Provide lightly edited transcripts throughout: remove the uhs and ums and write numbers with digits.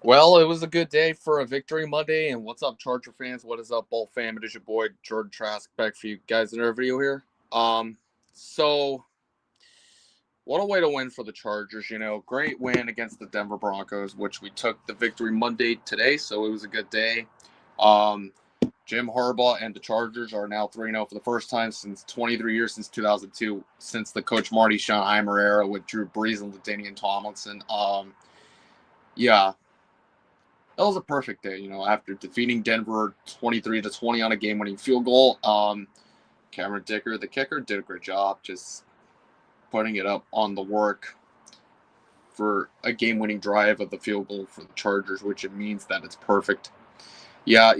Well, it was a good day for a victory Monday. And what's up, Charger fans? What is up, Bolt fam? It is your boy Jordan Trask back for you guys in our video here. So what a way to win for the Chargers. Great win against the Denver Broncos, which we took the victory Monday today. So it was a good day. Um, Jim Harbaugh and the Chargers are now 3-0 for the first time since 23 years, since 2002, since the Coach Marty Schottenheimer era with Drew Brees and LaDainian Tomlinson. Yeah, that was a perfect day. After defeating Denver 23-20 on a game-winning field goal. Cameron Dicker, the kicker, did a great job just putting it up on the work for a game-winning drive of the field goal for the Chargers, which it means that it's perfect. Yeah,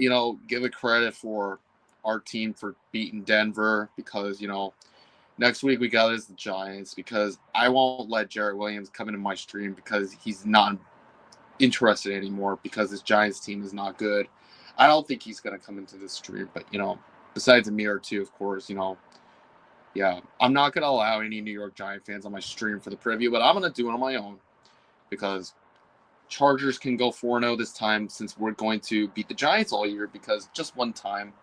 give it credit for our team for beating Denver because next week we got is the Giants because I won't let Jarrett Williams come into my stream because he's not interested anymore because his Giants team is not good. I don't think he's going to come into this stream, but besides Amir too, of course, yeah, I'm not going to allow any New York Giant fans on my stream for the preview, but I'm going to do it on my own because Chargers can go 4-0 this time since we're going to beat the Giants all year because just one time.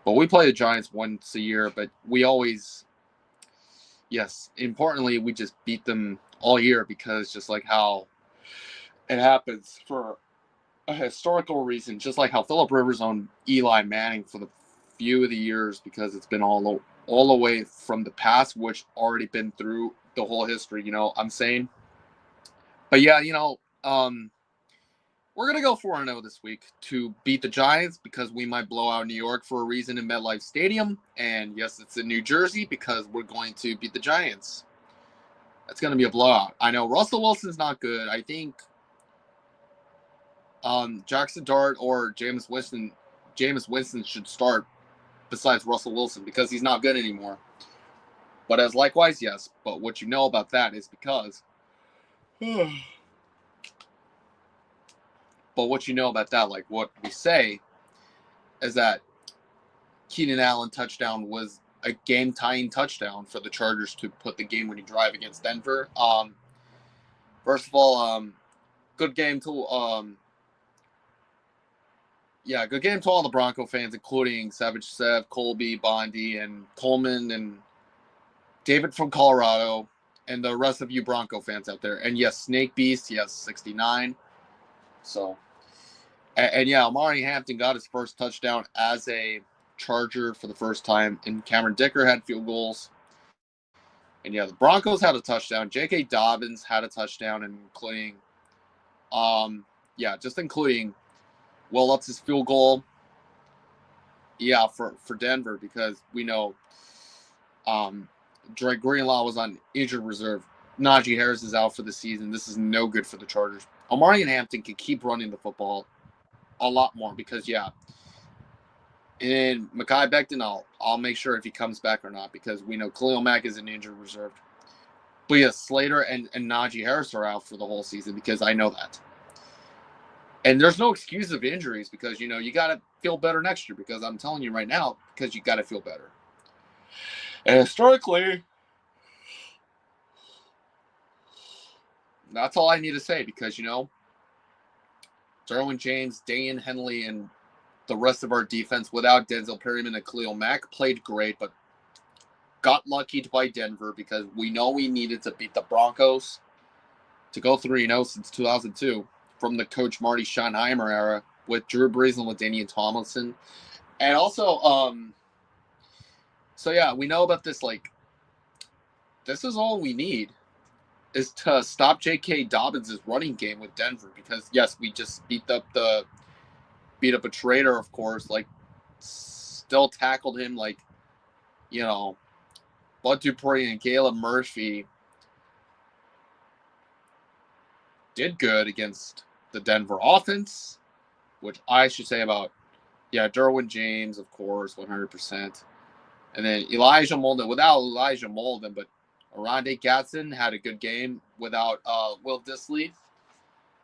But we play the Giants once a year, but we always, yes, importantly, we just beat them all year because just like how it happens for a historical reason, just like how Philip Rivers owned Eli Manning for the few of the years because it's been all the way from the past, which already been through the whole history. I'm saying, but yeah, we're gonna go 4-0 this week to beat the Giants because we might blow out New York for a reason in MetLife Stadium, and yes, it's in New Jersey because we're going to beat the Giants. It's gonna be a blowout. I know Russell Wilson's not good. I think Jackson Dart or Jameis Winston should start besides Russell Wilson because he's not good anymore. But as likewise, yes. But what you know about that is because. But what you know about that, like what we say, is that Keenan Allen touchdown was a game-tying touchdown for the Chargers to put the game-winning drive against Denver. First of all, good game to good game to all the Bronco fans, including Savage Sev, Colby, Bondi, and Coleman, and David from Colorado, and the rest of you Bronco fans out there. And yes, Snake Beast, yes, 69. So, and yeah, Amari Hampton got his first touchdown as a Charger for the first time, and Cameron Dicker had field goals. And yeah, the Broncos had a touchdown. J.K. Dobbins had a touchdown, and including Will Lutz's field goal. Yeah, for Denver because we know Dre Greenlaw was on injured reserve. Najee Harris is out for the season. This is no good for the Chargers. Omari and Hampton can keep running the football a lot more because and Mekhi Becton, I'll make sure if he comes back or not because we know Khalil Mack is an injured reserve. But yes, Slater and Najee Harris are out for the whole season because I know that. And there's no excuse of injuries because you got to feel better next year because I'm telling you right now because you got to feel better. And historically, that's all I need to say because Derwin James, Dane Henley, and the rest of our defense without Denzel Perryman and Khalil Mack played great, but got lucky by Denver because we know we needed to beat the Broncos to go 3-0 since 2002 from the Coach Marty Schottenheimer era with Drew Brees and LaDainian Tomlinson. And also, so yeah, we know about this. Like, this is all we need is to stop J.K. Dobbins' running game with Denver because yes, we just beat up a traitor, of course. Like, still tackled him like, Bud Dupree and Caleb Murphy did good against the Denver offense, which I should say about Derwin James, of course, 100%, and then Elijah Molden without Elijah Molden, but Oronde Gadsden had a good game without Will Dissly.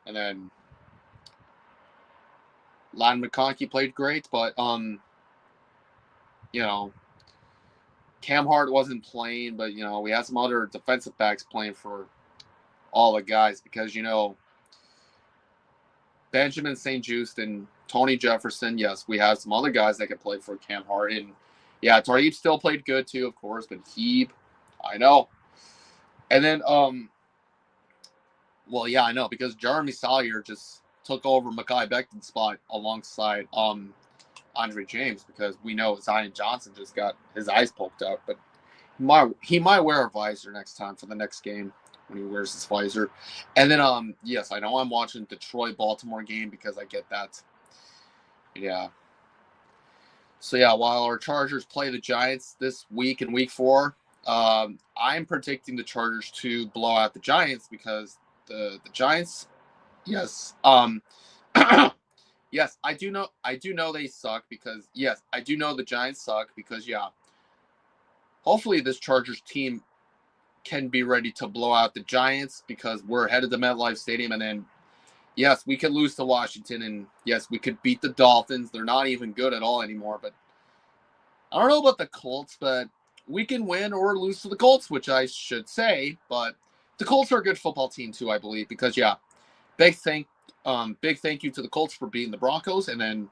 And then Lan McConkey played great, but Cam Hart wasn't playing, but we had some other defensive backs playing for all the guys because Benjamin St-Juste and Tony Jefferson. Yes, we have some other guys that can play for Cam Harden. Yeah, Tariq still played good too, of course, but I know. And then, well, yeah, I know, because Jeremy Salier just took over Mekhi Becton's spot alongside Andre James, because we know Zion Johnson just got his eyes poked out, but he might wear a visor next time for the next game when he wears his visor. And then, yes, I know I'm watching Detroit-Baltimore game because I get that. Yeah. So, yeah, while our Chargers play the Giants this week in Week 4, I'm predicting the Chargers to blow out the Giants because the Giants, yes, yes, I do know they suck because, yes, I do know the Giants suck because, yeah, hopefully this Chargers team can be ready to blow out the Giants because we're headed to MetLife Stadium, and then, yes, we could lose to Washington, and yes, we could beat the Dolphins. They're not even good at all anymore, but I don't know about the Colts, but we can win or lose to the Colts, which I should say, but the Colts are a good football team too, I believe, because, yeah, big thank you to the Colts for beating the Broncos, and then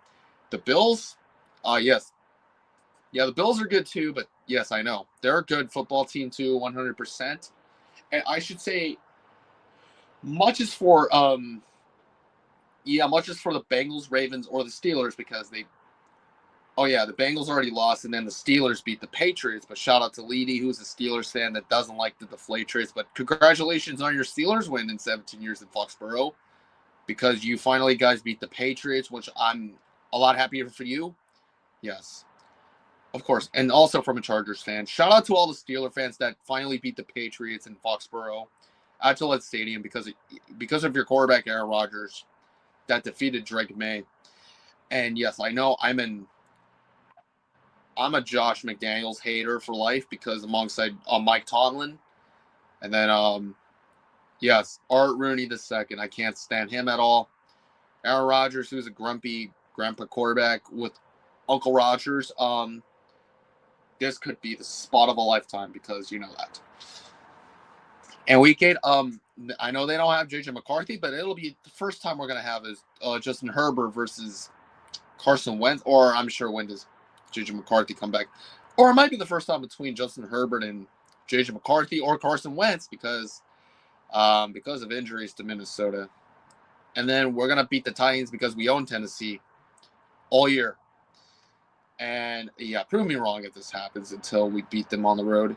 the Bills, yes, yeah, the Bills are good too, but yes, I know they're a good football team too, 100%. And I should say, much is for much is for the Bengals, Ravens, or the Steelers because the Bengals already lost, and then the Steelers beat the Patriots. But shout out to Leedy, who's a Steelers fan that doesn't like the Deflatriots. But congratulations on your Steelers win in 17 years in Foxborough, because you finally guys beat the Patriots, which I'm a lot happier for you. Yes, of course. And also from a Chargers fan, shout out to all the Steeler fans that finally beat the Patriots in Foxborough at Gillette Stadium because of your quarterback, Aaron Rodgers, that defeated Drake May. And yes, I know I'm a Josh McDaniels hater for life because alongside Mike Tomlin. And then, yes, Art Rooney II. I can't stand him at all. Aaron Rodgers, who's a grumpy grandpa quarterback with Uncle Rogers. This could be the spot of a lifetime because you know that. And Week 8, I know they don't have JJ McCarthy, but it'll be the first time we're going to have is Justin Herbert versus Carson Wentz, or I'm sure when does JJ McCarthy come back? Or it might be the first time between Justin Herbert and JJ McCarthy or Carson Wentz because of injuries to Minnesota. And then we're going to beat the Titans because we own Tennessee all year. And, yeah, prove me wrong if this happens until we beat them on the road.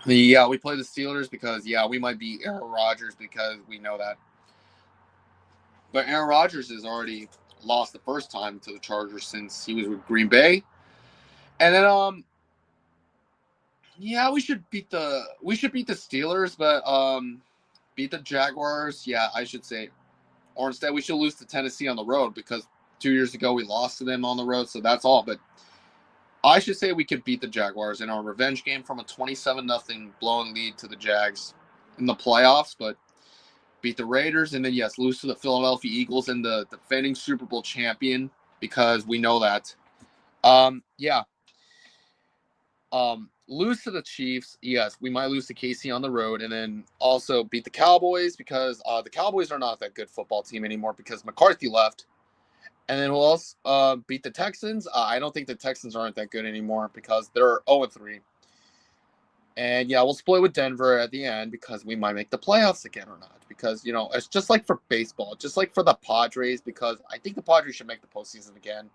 Yeah, we play the Steelers because, yeah, we might beat Aaron Rodgers because we know that. But Aaron Rodgers has already lost the first time to the Chargers since he was with Green Bay. And then, yeah, we should beat the Steelers, but beat the Jaguars. Yeah, I should say. Or instead, we should lose to Tennessee on the road because 2 years ago we lost to them on the road. So that's all. But I should say we could beat the Jaguars in our revenge game from a 27-0 blown lead to the Jags in the playoffs. But beat the Raiders and then, yes, lose to the Philadelphia Eagles and the defending Super Bowl champion because we know that. Yeah. Lose to the Chiefs. Yes, we might lose to KC on the road, and then also beat the Cowboys because the Cowboys are not that good football team anymore because McCarthy left. And then who else? Beat the Texans. I don't think the Texans aren't that good anymore because they're 0-3. And yeah, we'll split with Denver at the end because we might make the playoffs again or not. Because, you know, it's just like for baseball, just like for the Padres, because I think the Padres should make the postseason again.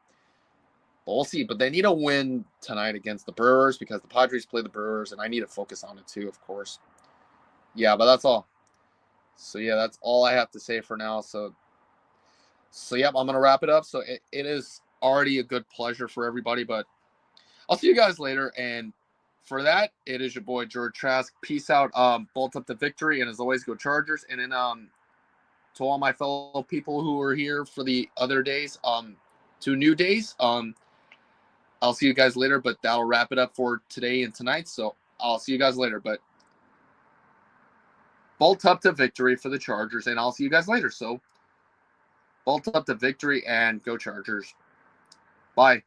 But we'll see. But they need a win tonight against the Brewers because the Padres play the Brewers, and I need to focus on it too, of course. Yeah, but that's all. So yeah, that's all I have to say for now. So yep, I'm gonna wrap it up. So it is already a good pleasure for everybody, but I'll see you guys later. And for that, it is your boy George Trask. Peace out. Bolt up to victory, and as always, go Chargers. And then to all my fellow people who are here for the other days, 2 new days. I'll see you guys later, but that'll wrap it up for today and tonight. So I'll see you guys later. But bolt up to victory for the Chargers, and I'll see you guys later. So bolt up to victory and go Chargers. Bye.